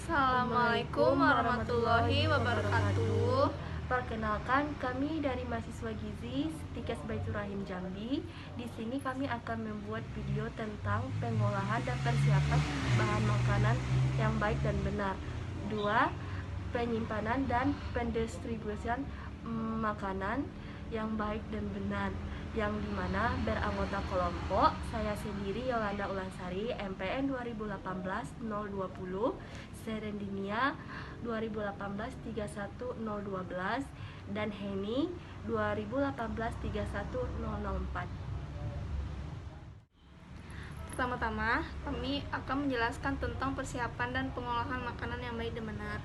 Assalamualaikum warahmatullahi wabarakatuh. Perkenalkan, kami dari mahasiswa Gizi Tikes Baitur Rahim Jambi. Di sini kami akan membuat video tentang pengolahan dan persiapan bahan makanan yang baik dan benar. 2. Penyimpanan dan pendistribusian makanan yang baik dan benar, yang dimana beranggota kelompok saya sendiri Yolanda Ulansari, MPN 2018-020, Serendinia 2018-31012, dan Heni 2018-31004. Pertama-tama, kami akan menjelaskan tentang persiapan dan pengolahan makanan yang baik dan benar.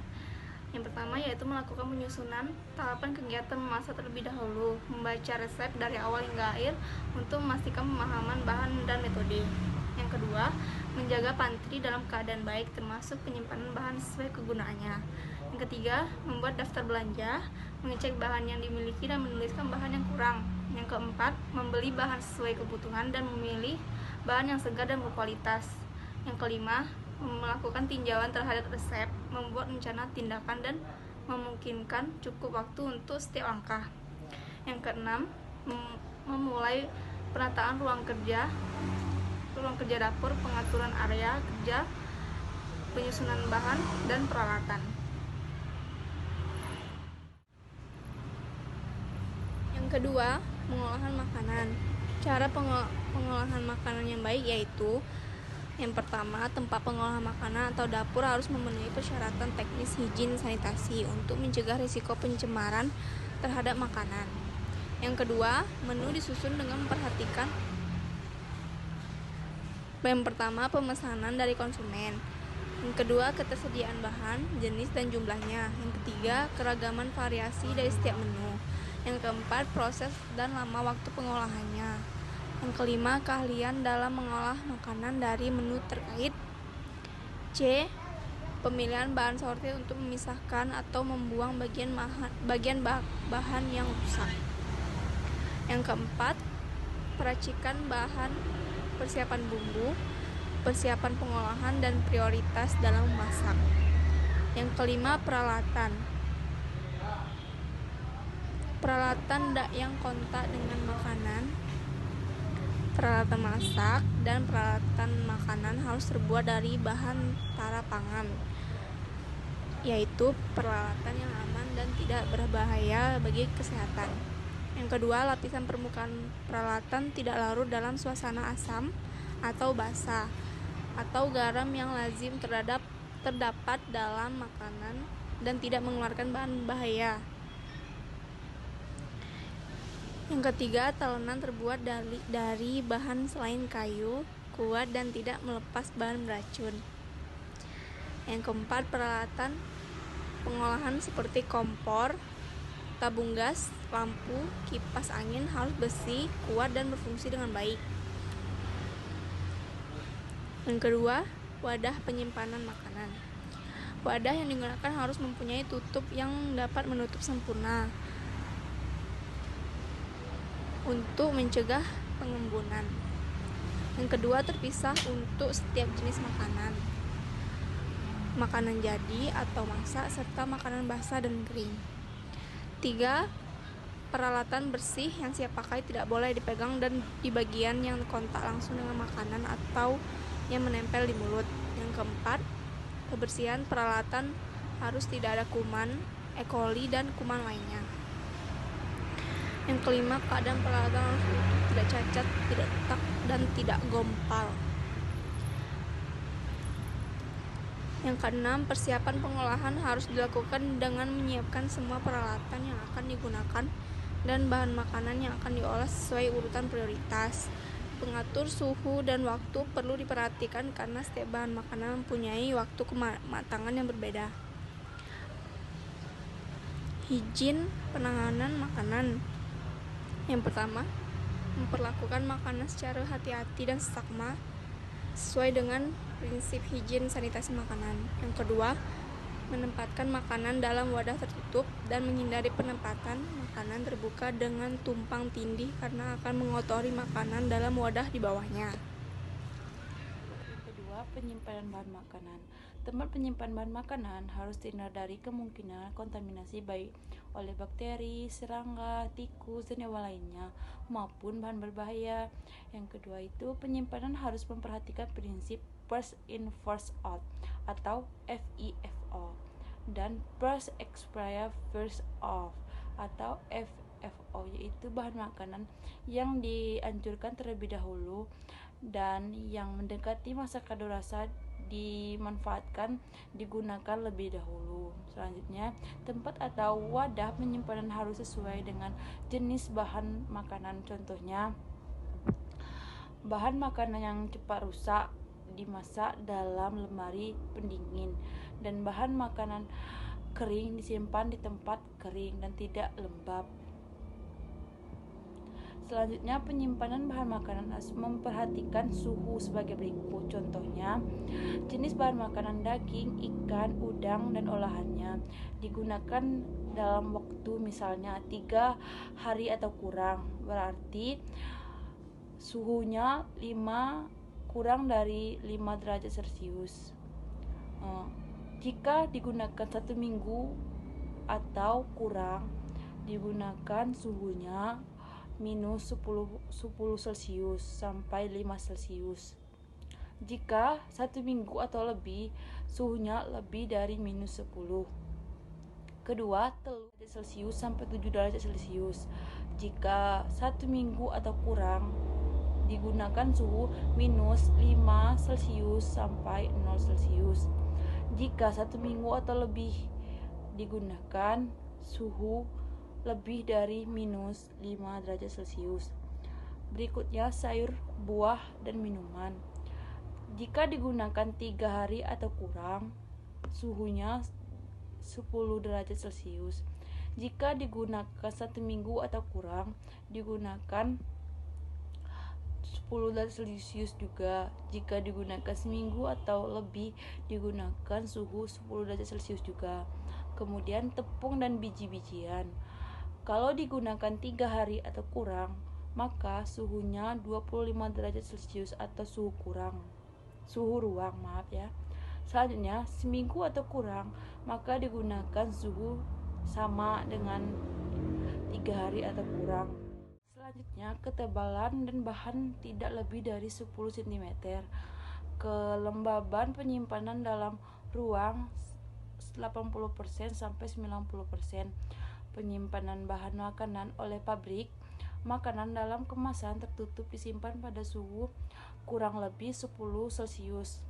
Yang pertama yaitu melakukan penyusunan tahapan kegiatan memasak terlebih dahulu, membaca resep dari awal hingga akhir untuk memastikan pemahaman bahan dan metode. Yang kedua, menjaga pantry dalam keadaan baik termasuk penyimpanan bahan sesuai kegunaannya. Yang ketiga, membuat daftar belanja, mengecek bahan yang dimiliki dan menuliskan bahan yang kurang. Yang keempat, membeli bahan sesuai kebutuhan dan memilih bahan yang segar dan berkualitas. Yang kelima, melakukan tinjauan terhadap resep, membuat rencana tindakan dan memungkinkan cukup waktu untuk setiap langkah. Yang keenam, memulai penataan ruang kerja dapur, pengaturan area kerja, penyusunan bahan dan peralatan. Yang kedua, pengolahan makanan. Cara pengolahan makanan yang baik yaitu: yang pertama, tempat pengolahan makanan atau dapur harus memenuhi persyaratan teknis higien sanitasi untuk mencegah risiko pencemaran terhadap makanan. Yang kedua, menu disusun dengan memperhatikan yang pertama, pemesanan dari konsumen. Yang kedua, ketersediaan bahan, jenis dan jumlahnya. Yang ketiga, keragaman variasi dari setiap menu. Yang keempat, proses dan lama waktu pengolahannya. Yang kelima, keahlian dalam mengolah makanan dari menu terkait. C. Pemilihan bahan sortir untuk memisahkan atau membuang bagian bahan yang rusak. Yang keempat, peracikan bahan, persiapan bumbu, persiapan pengolahan, dan prioritas dalam memasak. Yang kelima, peralatan yang kontak dengan makanan. Peralatan masak dan peralatan makanan harus terbuat dari bahan tara pangan, yaitu peralatan yang aman dan tidak berbahaya bagi kesehatan. Yang kedua, lapisan permukaan peralatan tidak larut dalam suasana asam atau basah atau garam yang lazim terdapat dalam makanan dan tidak mengeluarkan bahan bahaya. Yang ketiga, talenan terbuat dari bahan selain kayu, kuat dan tidak melepas bahan beracun. Yang keempat, peralatan pengolahan seperti kompor, tabung gas, lampu, kipas angin harus bersih, kuat dan berfungsi dengan baik. Yang kedua, wadah penyimpanan makanan. Wadah yang digunakan harus mempunyai tutup yang dapat menutup sempurna untuk mencegah pengembunan. Yang kedua, terpisah untuk setiap jenis makanan jadi atau masak, serta makanan basah dan kering. 3. Peralatan bersih yang siap pakai tidak boleh dipegang dan di bagian yang kontak langsung dengan makanan atau yang menempel di mulut. Yang keempat, kebersihan peralatan harus tidak ada kuman, E. coli dan kuman lainnya. Yang kelima, keadaan peralatan harus utuh, tidak cacat, tidak retak, dan tidak gompal. Yang keenam, persiapan pengolahan harus dilakukan dengan menyiapkan semua peralatan yang akan digunakan dan bahan makanan yang akan diolah sesuai urutan prioritas. Pengatur suhu dan waktu perlu diperhatikan karena setiap bahan makanan mempunyai waktu kematangan yang berbeda. Higien penanganan makanan. Yang pertama, memperlakukan makanan secara hati-hati dan seksama sesuai dengan prinsip higien sanitasi makanan. Yang kedua, menempatkan makanan dalam wadah tertutup dan menghindari penempatan makanan terbuka dengan tumpang tindih karena akan mengotori makanan dalam wadah di bawahnya. Yang kedua, penyimpanan bahan makanan. Tempat penyimpan bahan makanan harus terhindari kemungkinan kontaminasi baik oleh bakteri, serangga, tikus, dan hewan lainnya maupun bahan berbahaya. Yang kedua itu penyimpanan harus memperhatikan prinsip first in first out atau FIFO dan first expire first off atau FFO, yaitu bahan makanan yang dianjurkan terlebih dahulu dan yang mendekati masa kadaluarsa dimanfaatkan digunakan lebih dahulu. Selanjutnya, tempat atau wadah penyimpanan harus sesuai dengan jenis bahan makanan. Contohnya, bahan makanan yang cepat rusak dimasak dalam lemari pendingin, dan bahan makanan kering disimpan di tempat kering dan tidak lembab. Selanjutnya, penyimpanan bahan makanan harus memperhatikan suhu sebagai berikut. Contohnya, jenis bahan makanan daging, ikan, udang, dan olahannya digunakan dalam waktu misalnya 3 hari atau kurang. Berarti suhunya kurang dari 5 derajat Celcius. Jika digunakan 1 minggu atau kurang, digunakan suhunya minus 10 Celcius sampai 5 Celcius. Jika 1 minggu atau lebih, suhunya lebih dari minus 10. Kedua, telur Celcius sampai 7 derajat Celcius. Jika 1 minggu atau kurang, digunakan suhu minus 5 Celcius sampai 0 Celcius. Jika 1 minggu atau lebih, digunakan suhu lebih dari minus 5 derajat Celcius. Berikutnya, sayur, buah, dan minuman. Jika digunakan 3 hari atau kurang, suhunya 10 derajat Celcius. Jika digunakan 1 minggu atau kurang, digunakan 10 derajat Celcius juga. Jika digunakan seminggu atau lebih, digunakan suhu 10 derajat Celcius juga. Kemudian, tepung dan biji-bijian. Kalau digunakan 3 hari atau kurang, maka suhunya 25 derajat Celcius atau suhu ruang. Selanjutnya, seminggu atau kurang, maka digunakan suhu sama dengan 3 hari atau kurang. Selanjutnya, ketebalan dan bahan tidak lebih dari 10 cm. Kelembaban penyimpanan dalam ruang 80% sampai 90%. Penyimpanan bahan makanan oleh pabrik. Makanan dalam kemasan tertutup disimpan pada suhu kurang lebih 10 Celcius.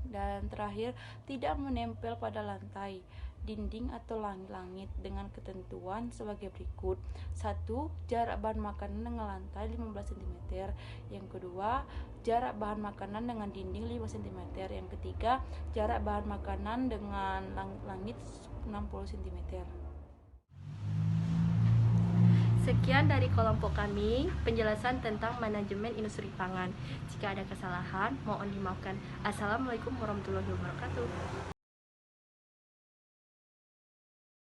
Dan terakhir, tidak menempel pada lantai, dinding atau langit dengan ketentuan sebagai berikut. 1. Jarak bahan makanan dengan lantai 15 cm. Yang kedua, jarak bahan makanan dengan dinding 5 cm. Yang ketiga, jarak bahan makanan dengan langit 60 cm. Sekian dari kelompok kami, penjelasan tentang manajemen industri pangan. Jika ada kesalahan, mohon dimaafkan. Assalamualaikum warahmatullahi wabarakatuh.